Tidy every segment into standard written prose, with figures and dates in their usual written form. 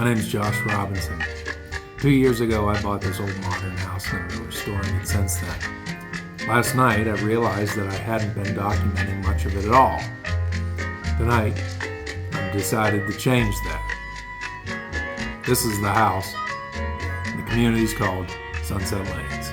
My name is Josh Robinson. 2 years ago, I bought this old modern house and I've been restoring it since then. Last night, I realized that I hadn't been documenting much of it at all. Tonight, I've decided to change that. This is the house. The community is called Sunset Lanes.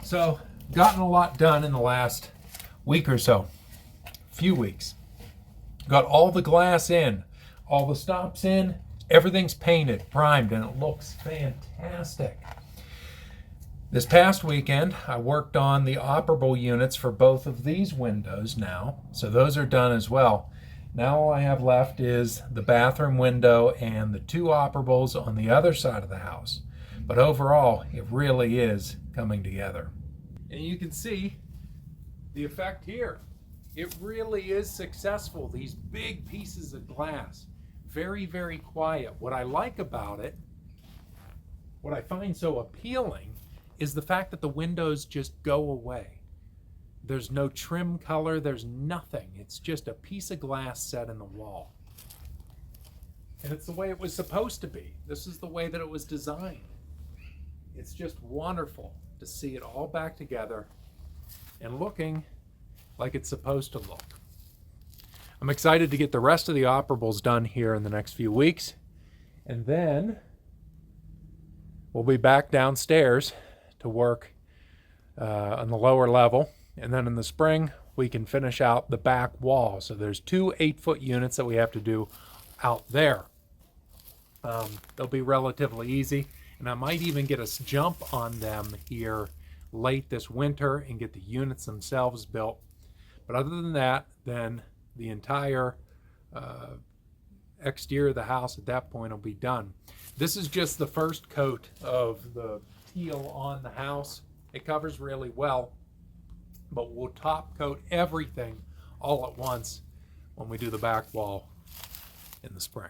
So, gotten a lot done in the last week or so. Few weeks. Got all the glass in, all the stops in, everything's painted, primed, and it looks fantastic. This past weekend, I worked on the operable units for both of these windows now, so those are done as well. Now all I have left is the bathroom window and the two operables on the other side of the house. But overall, it really is coming together. And you can see the effect here. It really is successful. These big pieces of glass, very, very quiet. What I like about it, what I find so appealing, is the fact that the windows just go away. There's no trim color, there's nothing. It's just a piece of glass set in the wall. And it's the way it was supposed to be. This is the way that it was designed. it's just wonderful to see it all back together and looking like it's supposed to look. I'm excited to get the rest of the operables done here in the next few weeks, and then we'll be back downstairs to work on the lower level, and then in the spring we can finish out the back wall. So there's 2 8-foot units that we have to do out there. They'll be relatively easy, and I might even get a jump on them here late this winter and get the units themselves built. But other than that, then the entire exterior of the house at that point will be done. This is just the first coat of the teal on the house. It covers really well, but we'll top coat everything all at once when we do the back wall in the spring.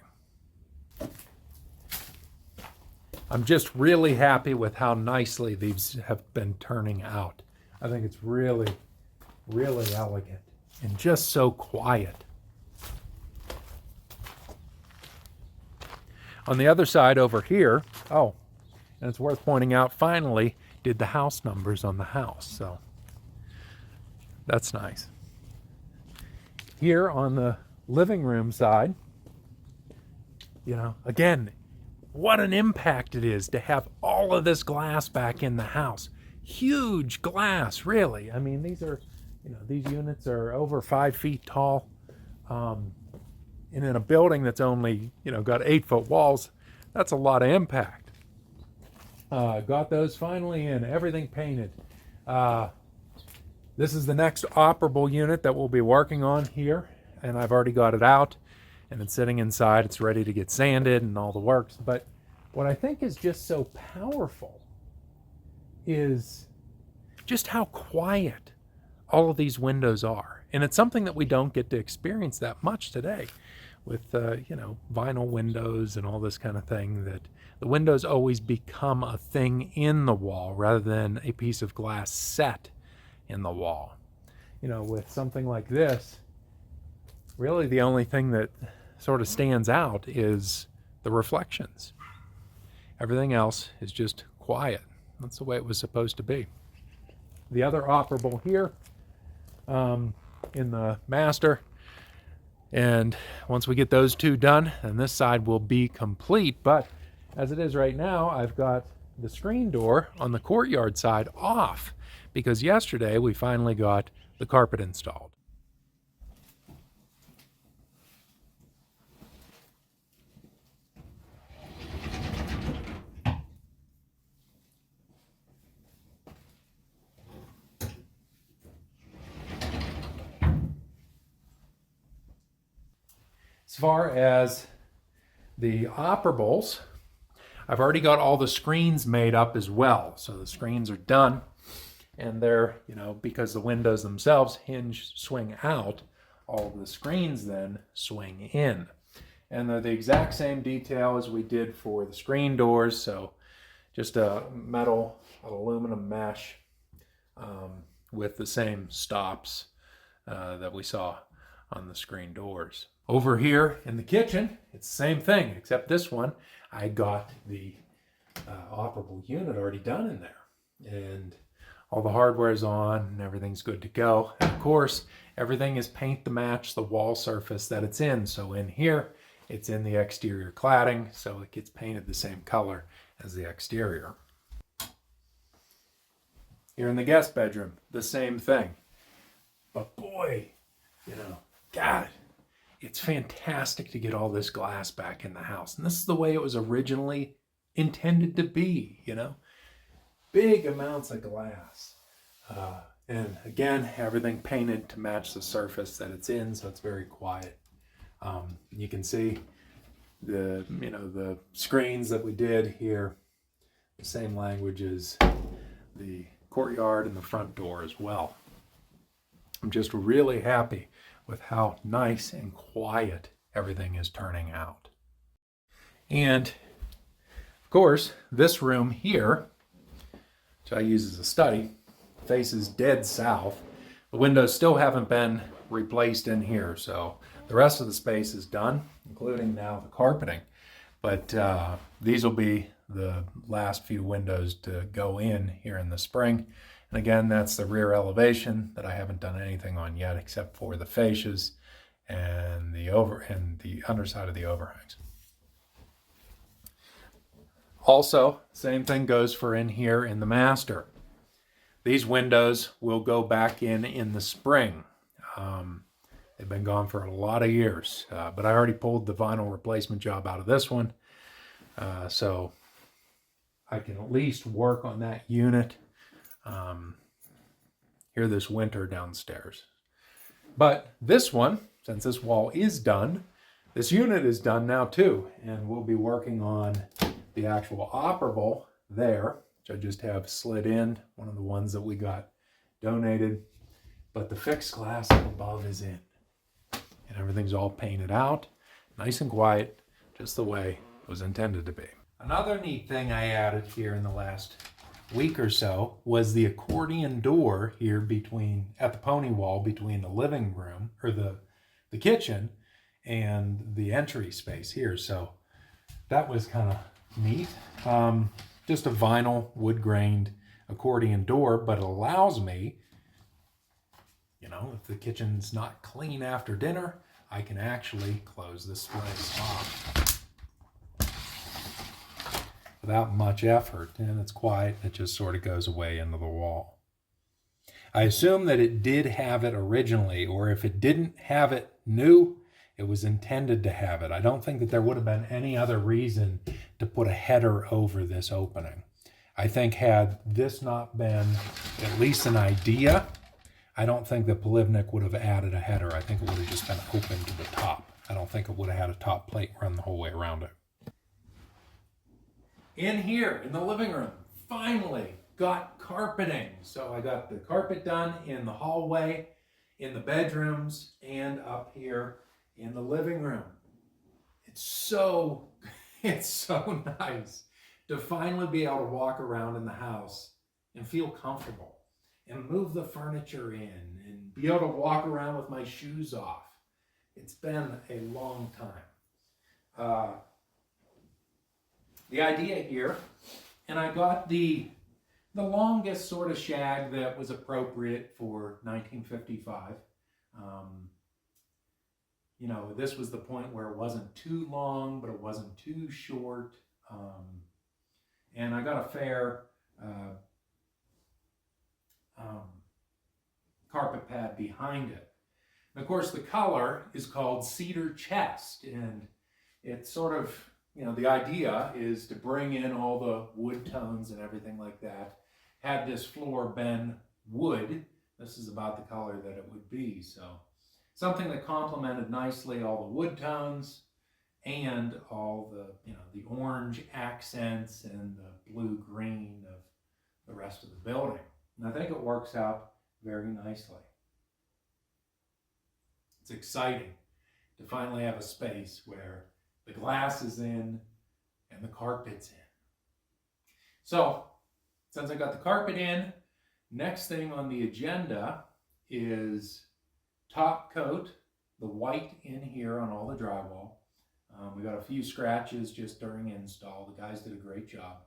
I'm just really happy with how nicely these have been turning out. I think it's really, really elegant and just so quiet. On the other side over here, oh, and it's worth pointing out, finally did the house numbers on the house, so that's nice. Here on the living room side, you know, again, what an impact it is to have all of this glass back in the house. Huge glass, really. I mean, these are, you know, these units are over 5 feet tall. And in a building that's only, you know, got 8-foot walls, that's a lot of impact. Got those finally in, everything painted. This is the next operable unit that we'll be working on here, and I've already got it out, and it's sitting inside. It's ready to get sanded and all the works. But what I think is just so powerful is just how quiet all of these windows are. And it's something that we don't get to experience that much today with, you know, vinyl windows and all this kind of thing, that the windows always become a thing in the wall rather than a piece of glass set in the wall. You know, with something like this, really the only thing that sort of stands out is the reflections. Everything else is just quiet. That's the way it was supposed to be. The other operable here in the master, and once we get those two done, then this side will be complete. But as it is right now, I've got the screen door on the courtyard side off because yesterday we finally got the carpet installed. As far as the operables, I've already got all the screens made up as well. So the screens are done, and they're, you know, because the windows themselves swing out, all of the screens then swing in. And they're the exact same detail as we did for the screen doors. So just a metal, aluminum mesh with the same stops that we saw on the screen doors. Over here in the kitchen, it's the same thing, except this one, I got the operable unit already done in there. And all the hardware is on and everything's good to go. And of course, everything is paint to match the wall surface that it's in. So in here, it's in the exterior cladding, so it gets painted the same color as the exterior. Here in the guest bedroom, the same thing. But boy, you know, God, it's fantastic to get all this glass back in the house. And this is the way it was originally intended to be, you know. Big amounts of glass. And again, everything painted to match the surface that it's in, so it's very quiet. You can see the, you know, the screens that we did here, the same language as the courtyard and the front door as well. I'm just really happy with how nice and quiet everything is turning out. And of course, this room here, which I use as a study, faces dead south. The windows still haven't been replaced in here, so the rest of the space is done, including now the carpeting. But these will be the last few windows to go in here in the spring. And again, that's the rear elevation that I haven't done anything on yet except for the fascias and the underside of the overhangs. Also, same thing goes for in here in the master. These windows will go back in the spring. They've been gone for a lot of years, but I already pulled the vinyl replacement job out of this one, so I can at least work on that unit here this winter downstairs. But this one, since this wall is done, this unit is done now too, and we'll be working on the actual operable there, which I just have slid in, one of the ones that we got donated, but the fixed glass up above is in. And everything's all painted out, nice and quiet, just the way it was intended to be. Another neat thing I added here in the last week or so was the accordion door here at the pony wall between the living room, or the kitchen, and the entry space here. So that was kind of neat. Just a vinyl wood-grained accordion door, but it allows me, if the kitchen's not clean after dinner, I can actually close this place off without much effort, and it's quiet. It just sort of goes away into the wall. I assume that it did have it originally, or if it didn't have it new, it was intended to have it. I don't think that there would have been any other reason to put a header over this opening. I think had this not been at least an idea, I don't think that Polivnick would have added a header. I think it would have just been open to the top. I don't think it would have had a top plate run the whole way around it. In here, in the living room, finally got carpeting. So I got the carpet done in the hallway, in the bedrooms, and up here in the living room. It's so nice to finally be able to walk around in the house and feel comfortable and move the furniture in and be able to walk around with my shoes off. It's been a long time. The idea here, and I got the longest sort of shag that was appropriate for 1955. This was the point where it wasn't too long, but it wasn't too short. And I got a fair carpet pad behind it. And of course, the color is called Cedar Chest, and it's sort of, the idea is to bring in all the wood tones and everything like that. Had this floor been wood, this is about the color that it would be. So something that complemented nicely all the wood tones and all the, the orange accents and the blue-green of the rest of the building. And I think it works out very nicely. It's exciting to finally have a space where the glass is in and the carpet's in. So, since I got the carpet in, next thing on the agenda is top coat the white in here on all the drywall. We got a few scratches just during install. The guys did a great job,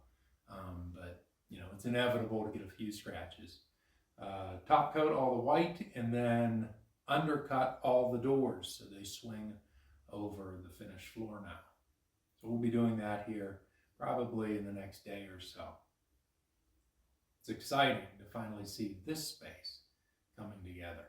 but it's inevitable to get a few scratches. Top coat all the white, and then undercut all the doors so they swing over the finished floor now. So we'll be doing that here probably in the next day or so. It's exciting to finally see this space coming together.